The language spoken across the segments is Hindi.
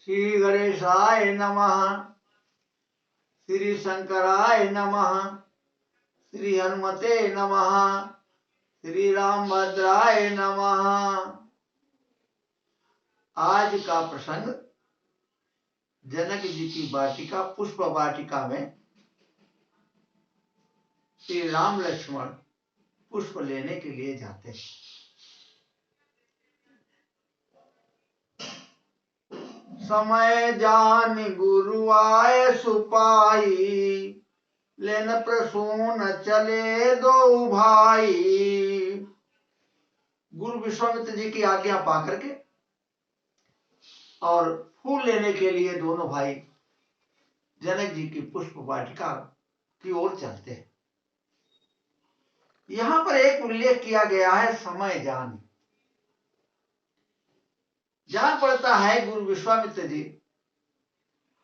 श्री गणेशाय नमः, श्री शंकराय नमः, श्री हनुमते नमः, श्री रामभद्राय नमः। आज का प्रसंग जनक जी की वाटिका, पुष्प वाटिका में श्री राम लक्ष्मण पुष्प लेने के लिए जाते हैं। समय जान गुरु आए सुपाई, लेन प्रसून चले दो भाई। गुरु विश्वामित्र जी की आज्ञा पाकर के और फूल लेने के लिए दोनों भाई जनक जी की पुष्प वाटिका की ओर चलते हैं। यहां पर एक उल्लेख किया गया है, समय जान। जान पड़ता है गुरु विश्वामित्र जी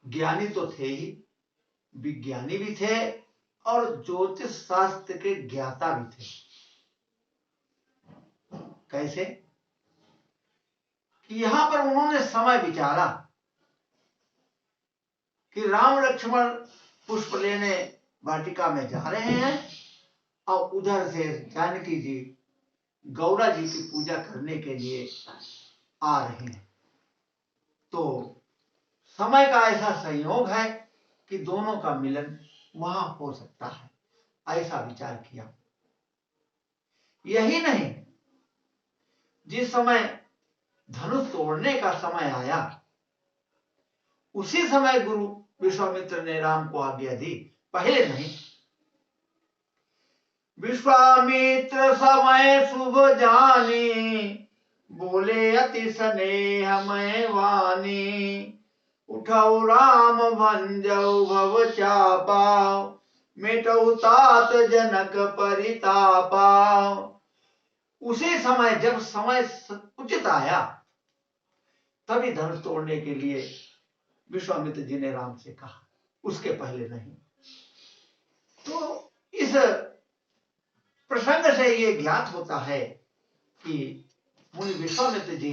ज्ञानी तो थे ही, विज्ञानी भी थे और ज्योतिष शास्त्र के ज्ञाता भी थे। कैसे कि यहां पर उन्होंने समय विचारा कि राम लक्ष्मण पुष्प लेने वाटिका में जा रहे हैं और उधर से जानकी जी गौरा जी की पूजा करने के लिए आ रहे हैं। तो समय का ऐसा संयोग है कि दोनों का मिलन वहां हो सकता है, ऐसा विचार किया। यही नहीं, जिस समय धनुष तोड़ने का समय आया उसी समय गुरु विश्वामित्र ने राम को आज्ञा दी, पहले नहीं। विश्वामित्र समय शुभ जानी, बोले अति स्नेहमय वाणी। उठौ राम भंजौ भव चापा, मिटौ तात जनक परितापा। उसी समय जब समय उचित आया तभी धनुष तोड़ने के लिए विश्वामित्र जी ने राम से कहा, उसके पहले नहीं। तो इस प्रसंग से ये ज्ञात होता है कि मुनि विश्वामित्र जी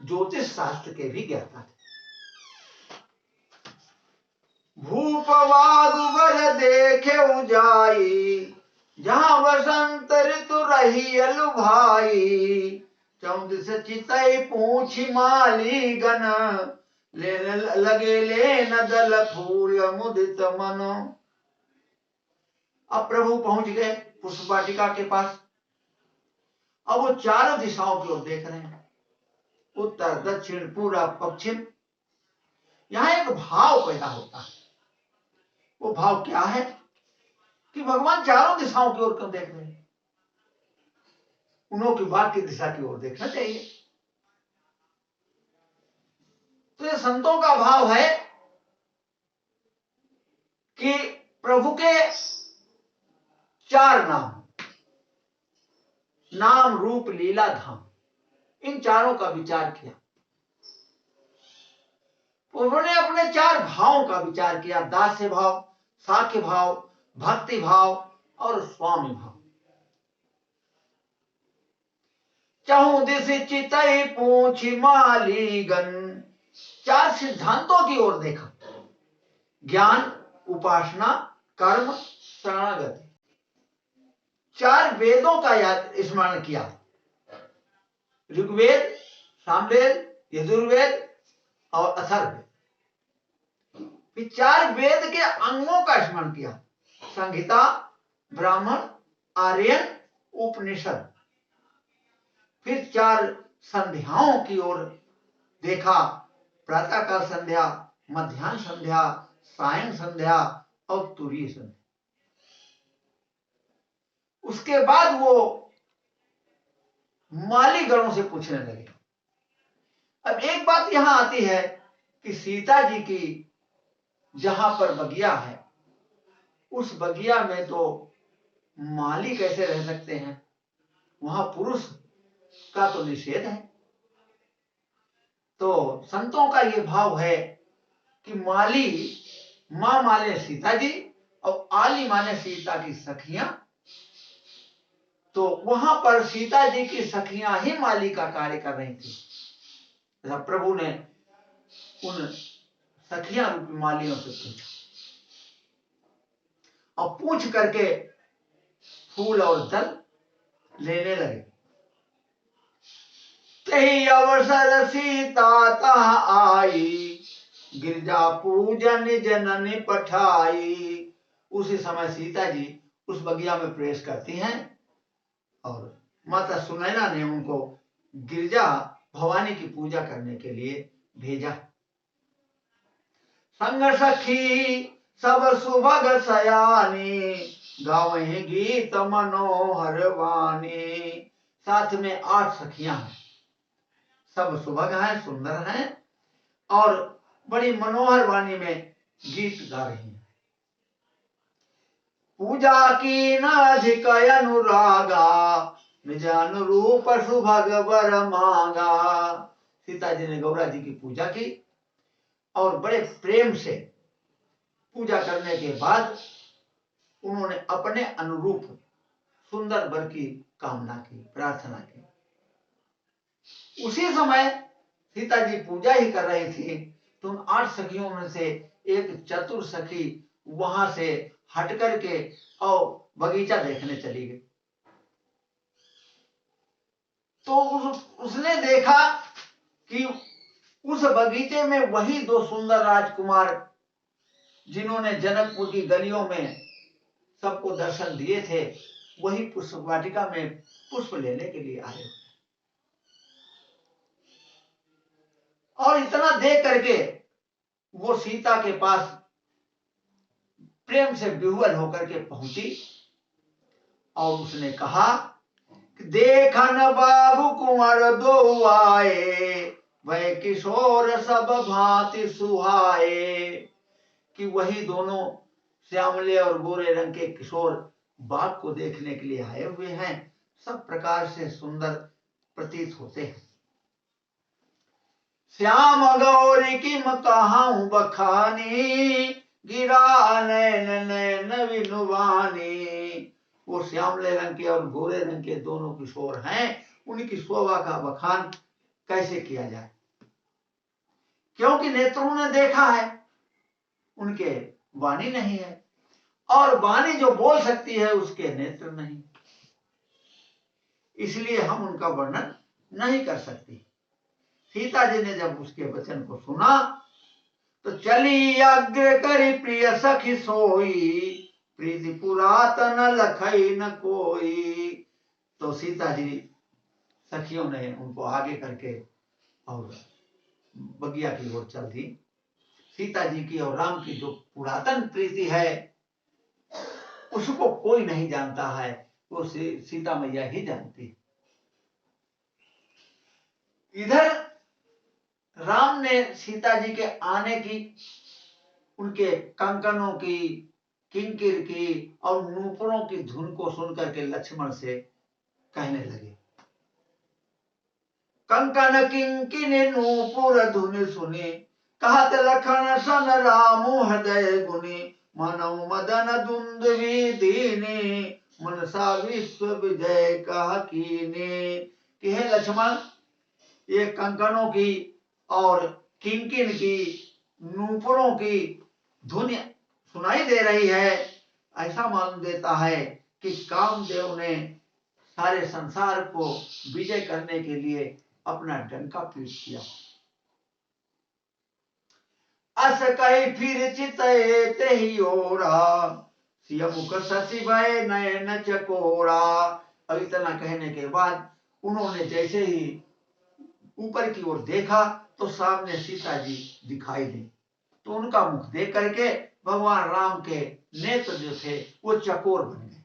ज्योतिष शास्त्र के भी ज्ञाता थे। भूप वारुवर देखे उजाई, जहां वसंत ऋतु रही अलु भाई। चौदस चितई पूछी माली गण, लगे लेन दल फूल मुदित मनो। अब प्रभु पहुंच गए पुष्प वाटिका के पास। अब वो चारों दिशाओं की ओर देख रहे हैं, उत्तर दक्षिण पूरब पश्चिम। यहां एक भाव पैदा होता है। वो भाव क्या है कि भगवान चारों दिशाओं की ओर क्यों देख रहे हैं? उन्हों की बात की दिशा की ओर देखना चाहिए। तो ये संतों का भाव है कि प्रभु के चार नाम रूप लीला धाम, इन चारों का विचार किया। उन्होंने अपने चार भावों का विचार किया, दास्य भाव, साख्य भाव, भक्ति भाव और स्वामी भाव। चहु दिस चितई पूछी मालीगन, चार सिद्धांतों की ओर देखा, ज्ञान, उपासना, कर्म, शरणागति। चार वेदों का याद स्मरण किया, ऋग्वेद, सामवेद, यजुर्वेद और अथर्ववेद। फिर चार वेद के अंगों का स्मरण किया, संहिता, ब्राह्मण, आर्यन, उपनिषद। फिर चार संध्याओं की ओर देखा, प्रातःकाल संध्या, मध्याह्न संध्या, सायं संध्या और तुरीय संध्या। उसके बाद वो माली गणों से पूछने लगे। अब एक बात यहां आती है कि सीता जी की जहां पर बगिया है, उस बगिया में तो माली कैसे रह सकते हैं? वहां पुरुष का तो निषेध है। तो संतों का ये भाव है कि माली मां माने सीता जी और आली माने सीता की सखियां। तो वहां पर सीता जी की सखियां ही माली का कार्य कर रही थी। प्रभु ने उन सखियां रूपी मालियों से पूछा और पूछ करके फूल और जल लेने लगे। तही अवसर सीता तह आई, गिरजा पूजन जननी पठाई। उसी समय सीता जी उस बगिया में प्रवेश करती हैं और माता सुनैना ने उनको गिरजा भवानी की पूजा करने के लिए भेजा। संग सखी सब सुभग सयानी, गावहि गीत मनोहर वाणी। साथ में 8 सखियां हैं, सब सुभग हैं, सुंदर हैं और बड़ी मनोहर वाणी में गीत गा रही हैं। पूजा की न अधिक अनुरागा, निज अनुरूप सुभग वर मांगा। सीता जी ने गौरा जी की पूजा की और बड़े प्रेम से पूजा करने के बाद उन्होंने अपने अनुरूप सुंदर वर की कामना की, प्रार्थना की। उसी समय सीता जी पूजा ही कर रही थी तो उन 8 सखियों में से एक चतुर सखी वहां से हट करके और बगीचा देखने चली गई। तो उसने देखा कि उस बगीचे में वही 2 सुंदर राजकुमार जिन्होंने जनकपुर की गलियों में सबको दर्शन दिए थे, वही पुष्प वाटिका में पुष्प लेने के लिए आए और इतना देख करके वो सीता के पास प्रेम से विह्वल होकर के पहुंची और उसने कहा कि देखन बाबू कुंवर 2 आए, वह किशोर सब भांति सुहाए। कि वही दोनों श्यामले और गोरे रंग के किशोर बाघ को देखने के लिए आए हुए हैं, सब प्रकार से सुंदर प्रतीत होते हैं। श्याम गौरी की कहाऊं बखानी, गिरा नैन नैन विनुवानी। वो श्यामले रंग के और गोरे रंग के दोनों किशोर हैं, उनकी शोभा का बखान कैसे किया जाए, क्योंकि नेत्रों ने देखा है, उनके वाणी नहीं है और वाणी जो बोल सकती है उसके नेत्र नहीं, इसलिए हम उनका वर्णन नहीं कर सकते। सीता जी ने जब उसके वचन को सुना तो चली अग्र करी प्रिय सखी सोई, प्रीति पुरातन लखई न कोई। तो सीता जी सखियों ने उनको आगे करके और बगिया की ओर चल दी। सीता जी की और राम की जो पुरातन प्रीति है उसको कोई नहीं जानता है, वो सीता मैया ही जानती। इधर राम ने सीता जी के आने की, उनके कंकनों की, किंकिर की और नूपुरों की धुन को सुनकर के लक्ष्मण से कहने लगे, कंकन किंकिन नूपुर धुन सुनी, कहत लखन सन राम हृदय गुनी, मनौ मदन दुंदुभि दीनी, मनसा विश्व विजय कह कीने। कि हे लक्ष्मण, ये कंकनों की और किंकिन की, नूपुरों की धुन सुनाई दे रही है, ऐसा मालूम देता है कि कामदेव ने सारे संसार को विजय करने के लिए अपना डंका पीट किया। अस कही फिर चितए तेहि ओरा, सिय मुख शशि भय नयन चकोरा। अब इतना कहने के बाद उन्होंने जैसे ही ऊपर की ओर देखा तो सामने सीता जी दिखाई दी, तो उनका मुख देख करके भगवान राम के नेत्र जो थे वो चकोर बन गए।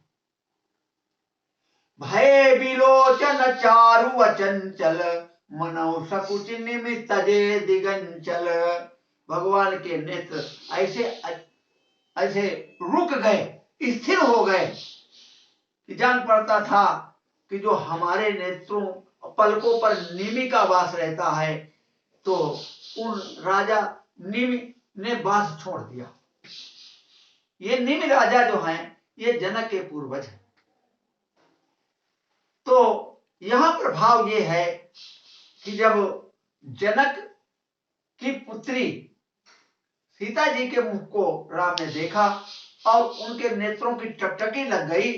भय विलोचन चारु अचंचल, मनौ सकुच निमित जे दिगंचल। भगवान के नेत्र ऐसे ऐसे रुक गए, स्थिर हो गए कि जान पड़ता था कि जो हमारे नेत्रों पलकों पर निमि का वास रहता है, तो उन राजा निमि ने वास छोड़ दिया। ये निमि राजा जो हैं ये जनक के पूर्वज हैं। तो यहां प्रभाव ये है कि जब जनक की पुत्री सीता जी के मुख को राम ने देखा और उनके नेत्रों की टकटकी लग गई।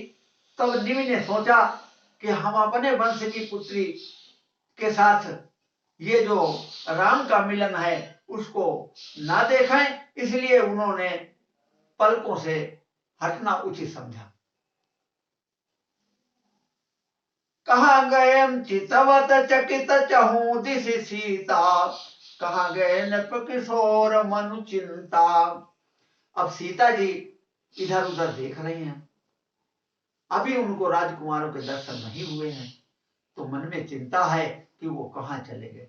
तब निमि ने सोचा कि हम अपने वंश की पुत्री के साथ ये जो राम का मिलन है उसको ना देखें, इसलिए उन्होंने पलकों से हटना उचित समझा। कहा गए चितवत चकित चहु दिश सीता, कहा गए नृप किशोर मनु चिंता। अब सीता जी इधर उधर देख रही हैं, अभी उनको राजकुमारों के दर्शन नहीं हुए हैं, तो मन में चिंता है कि वो कहां चले गए।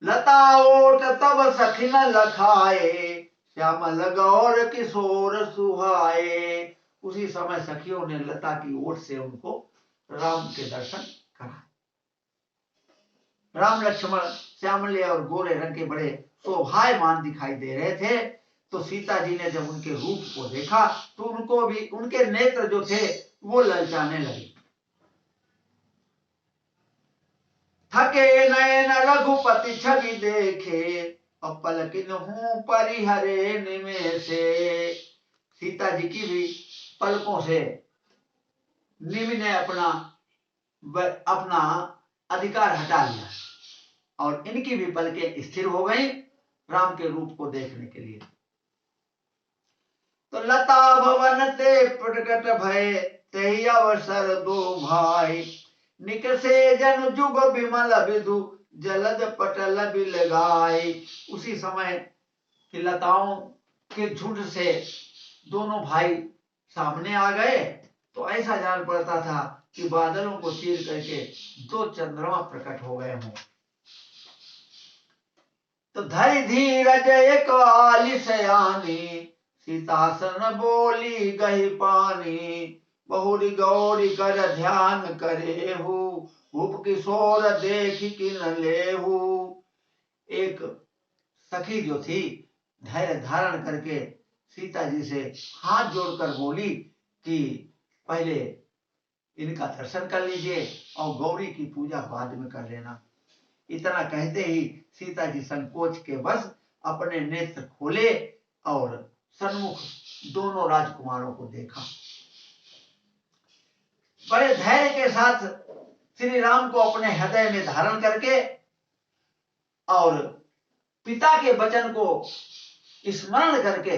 लता ओट तब सखी न लखाए, श्यामल गौर किशोर सुहाए। उसी समय सखियों ने लता की ओट से उनको राम के दर्शन कराए। राम लक्ष्मण श्यामले और गोरे रंग के बड़े शोभायमान दिखाई दे रहे थे। तो सीता जी ने जब उनके रूप को देखा तो उनको भी उनके नेत्र जो थे वो ललचाने लगे। थके नयन रघुपति छवि देखे, पलकिन हूं परिहरे निमेषे। सीता जी की भी पलकों से निमि ने अपना अधिकार हटा लिया और इनकी भी पलकें स्थिर हो गई राम के रूप को देखने के लिए। तो लता भवन ते प्रकट भय, ते अवसर दो भाई, निकसे जन जुग विमल विदु, जलद पटल बिलगाई। उसी समय कि लताओं के झुंड से दोनों भाई सामने आ गए तो ऐसा जान पड़ता था कि बादलों को चीर करके दो चंद्रमा प्रकट हो गए हों। तो धरि धीरज एक आली सयानी, सीतासन बोली गही पानी, बहुरी गौरी कर ध्यान करे हूँ, भूप किशोर देख किन लेहू। एक सखी जो थी धैर्य धारण करके सीता जी से हाथ जोड़कर बोली कि पहले इनका दर्शन कर लीजिए और गौरी की पूजा बाद में कर लेना। इतना कहते ही सीता जी संकोच के बस अपने नेत्र खोले और सन्मुख दोनों राजकुमारों को देखा। बड़े धैर्य के साथ श्री राम को अपने हृदय में धारण करके और पिता के वचन को स्मरण करके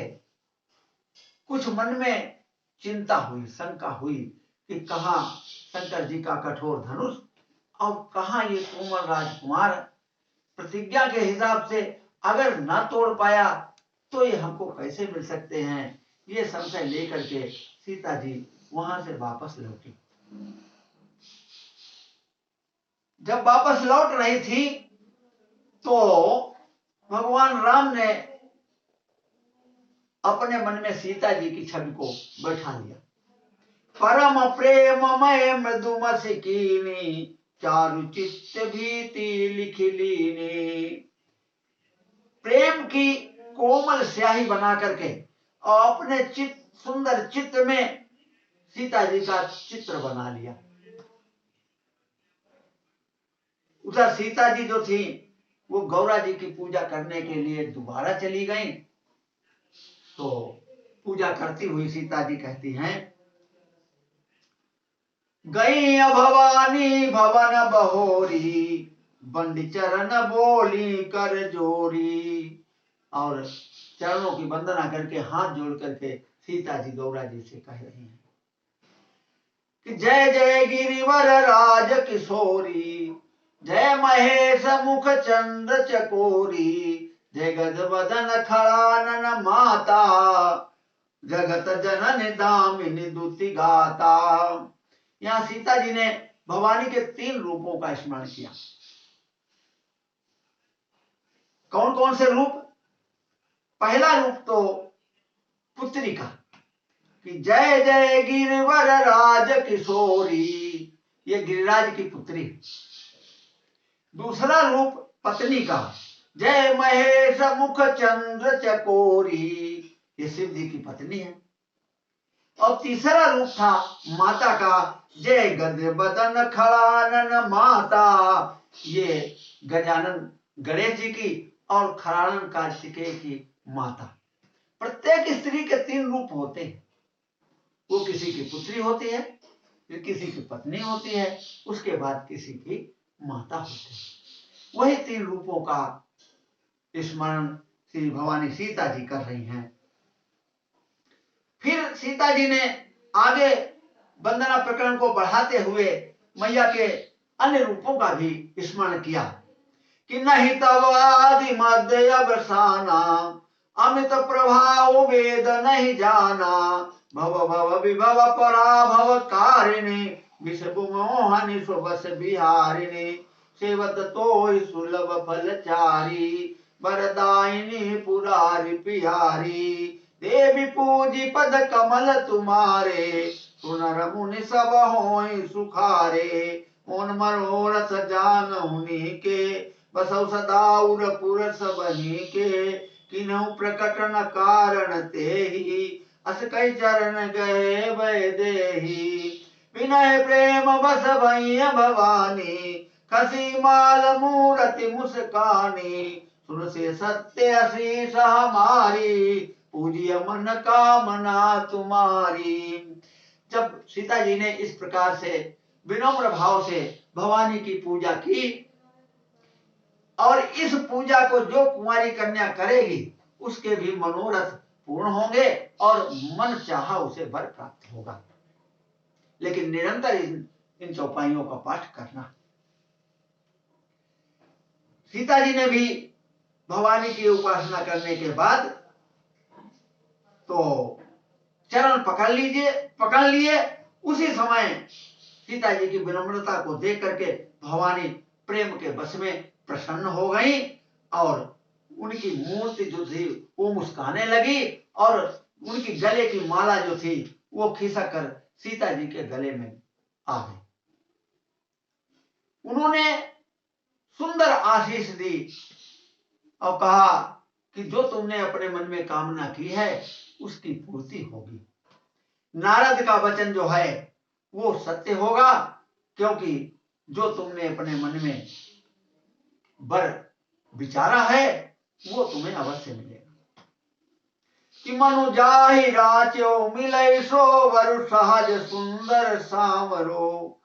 कुछ मन में चिंता हुई, शंका हुई कि कहां शंकर जी का कठोर धनुष और कहां ये कोमल राजकुमार। प्रतिज्ञा के हिसाब से अगर ना तोड़ पाया तो ये हमको कैसे मिल सकते हैं। ये संशय लेकर के सीता जी वहां से वापस लौटी। जब वापस लौट रही थी तो भगवान राम ने अपने मन में सीता जी की छवि को बैठा लिया। परम प्रेममय मृदुमसिकीनी, चारु चित्त भीति लिख लीनी। प्रेम की कोमल स्याही बना करके और अपने सुंदर चित्त में सीता जी का चित्र बना लिया। उधर सीता जी जो थी वो गौरा जी की पूजा करने के लिए दोबारा चली गई। तो पूजा करती हुई सीता जी कहती हैं, गई भवानी भवन बहोरी, बंडी चरण बोली कर जोरी। और चरणों की वंदना करके हाथ जोड़ करके सीता जी गौरा जी से कह रही हैं कि जय जय गिरिवर राज किशोरी, जय महेश मुख चंद्र चकोरी, जय गज बदन खड़ानन माता, जगत जनन दामिनी दुति गाता। यहाँ सीता जी ने भवानी के 3 रूपों का स्मरण किया। कौन कौन से रूप? पहला रूप तो पुत्री का कि जय जय गिरिवर राज किशोरी, ये गिरिराज की पुत्री। दूसरा रूप पत्नी का, जय महेश मुख चंद्र चकोरी, ये शिव जी की पत्नी है। और तीसरा रूप था माता का, जय गज बदन खड़ानन माता, ये गजानन गणेश जी की और खरानन कार्तिकेय की माता। प्रत्येक स्त्री के 3 रूप होते हैं। वो किसी की पुत्री होती है, फिर किसी की पत्नी होती है, उसके बाद किसी की माता होती है। वही 3 रूपों का स्मरण श्री भवानी सीता जी कर रही हैं। फिर सीता जी ने आगे वंदना प्रकरण को बढ़ाते हुए मैया के अन्य रूपों का भी स्मरण किया कि नहीं तब आदि मध्य अवसाना, अमित प्रभाव वेद नहीं जाना, भव भव विभव पराभव कारिणी, विषभु मोहनि सुबस बिहारिणी, सेवत तो सुलभ फलचारी, वरदायिनी पुरारी पिहारी, देवी पूजी पद कमल तुम्हारे, सुनर मुनि सब होई सुखारे, उन मनोरथ जान उन्हीं के, बसौ सदा उर पुर सबही के, किन्हु प्रकट न कारण तेहि, अस कई चरण गए वै देहि, विनय प्रेम बस भैया भवानी, खसी माल मूरति मुस्कानी, सुन से सत्य अशीष हमारी, पूजिय मन कामना तुम्हारी। जब सीता जी ने इस प्रकार से विनम्र भाव से भवानी की पूजा की और इस पूजा को जो कुंवारी कन्या करेगी उसके भी मनोरथ पूर्ण होंगे और मन चाहा उसे वर प्राप्त होगा, लेकिन निरंतर इन चौपाइयों का पाठ करना। सीता जी ने भी भवानी की उपासना करने के बाद तो चरण पकड़ लिए। उसी समय सीता जी की विनम्रता को देख करके भवानी प्रेम के बस में प्रसन्न हो गई और उनकी मूर्ति जो थी वो मुस्काने लगी और उनकी गले की माला जो थी वो खिसक कर सीता जी के गले में आ गई। उन्होंने सुंदर आशीष दी और कहा कि जो तुमने अपने मन में कामना की है उसकी पूर्ति होगी। नारद का वचन जो है वो सत्य होगा, क्योंकि जो तुमने अपने मन में वर विचारा है वो तुम्हें अवश्य मिलेगा। कि मनु जाहि राच्यो मिलै सो वर सहज सुंदर सांवरो,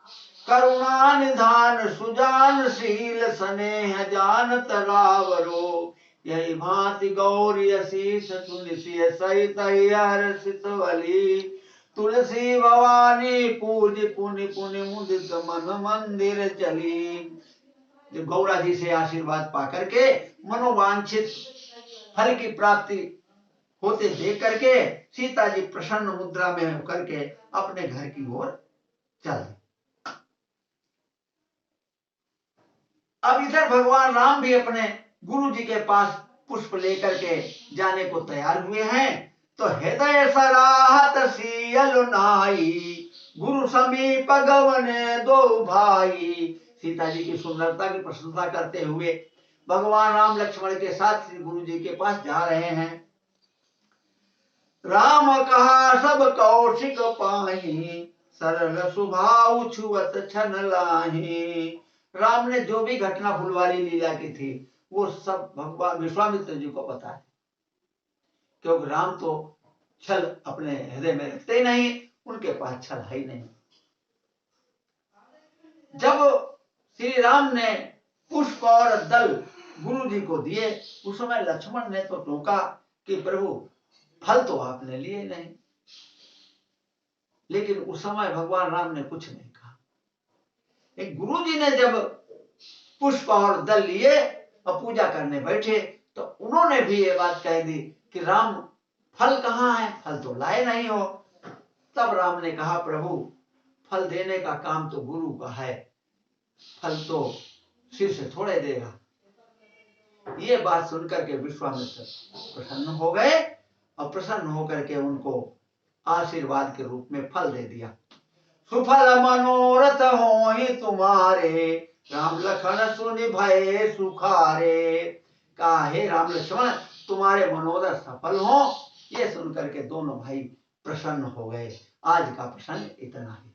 करुणा निधान सुजान शील स्नेह जानत रावरो, यही भांति गौरी असीस सुनिसिय सहित हर्षित वली, तुलसी भवानी पूज पुनि पुनि मुदित मन मंदिर चली। जब गौरा जी से आशीर्वाद पा करके मनोवांछित फल की प्राप्ति होते देख करके सीता जी प्रसन्न मुद्रा में होकर के अपने घर की ओर चल। अब इधर भगवान राम भी अपने गुरु जी के पास पुष्प लेकर के जाने को तैयार हुए हैं। तो हृदय सराहत सियल नाई, गुरु समीप गवने दो भाई। सीता जी की सुंदरता की प्रशंसा करते हुए भगवान राम लक्ष्मण के साथ श्री गुरु जी के पास जा रहे हैं। राम कहा सब कौशिक पाही, सरल स्वभाव छुअत छन लाही। राम ने जो भी घटना फुलवारी लीला की थी वो सब भगवान विश्वामित्र जी को बताया, क्योंकि राम तो छल अपने हृदय में रखते ही नहीं, उनके पास छल है ही नहीं। जब श्री राम ने पुष्प और दल गुरु जी को दिए उस समय लक्ष्मण ने तो टोका कि प्रभु फल तो आपने लिए नहीं, लेकिन उस समय भगवान राम ने कुछ नहीं कहा। एक गुरु जी ने जब पुष्प और दल लिए और पूजा करने बैठे तो उन्होंने भी ये बात कह दी कि राम फल कहाँ है, फल तो लाए नहीं हो। तब राम ने कहा प्रभु फल देने का काम तो गुरु का है, फल तो सिर से थोड़े देगा। ये बात सुनकर के विश्वामित्र प्रसन्न हो गए और प्रसन्न होकर के उनको आशीर्वाद के रूप में फल दे दिया। सुफल मनोरथ होहि तुम्हारे, राम लखन सुनि भय सुखारे। कहा हे राम लक्ष्मण तुम्हारे मनोरथ सफल हो। ये सुनकर के दोनों भाई प्रसन्न हो गए। आज का प्रसंग इतना ही।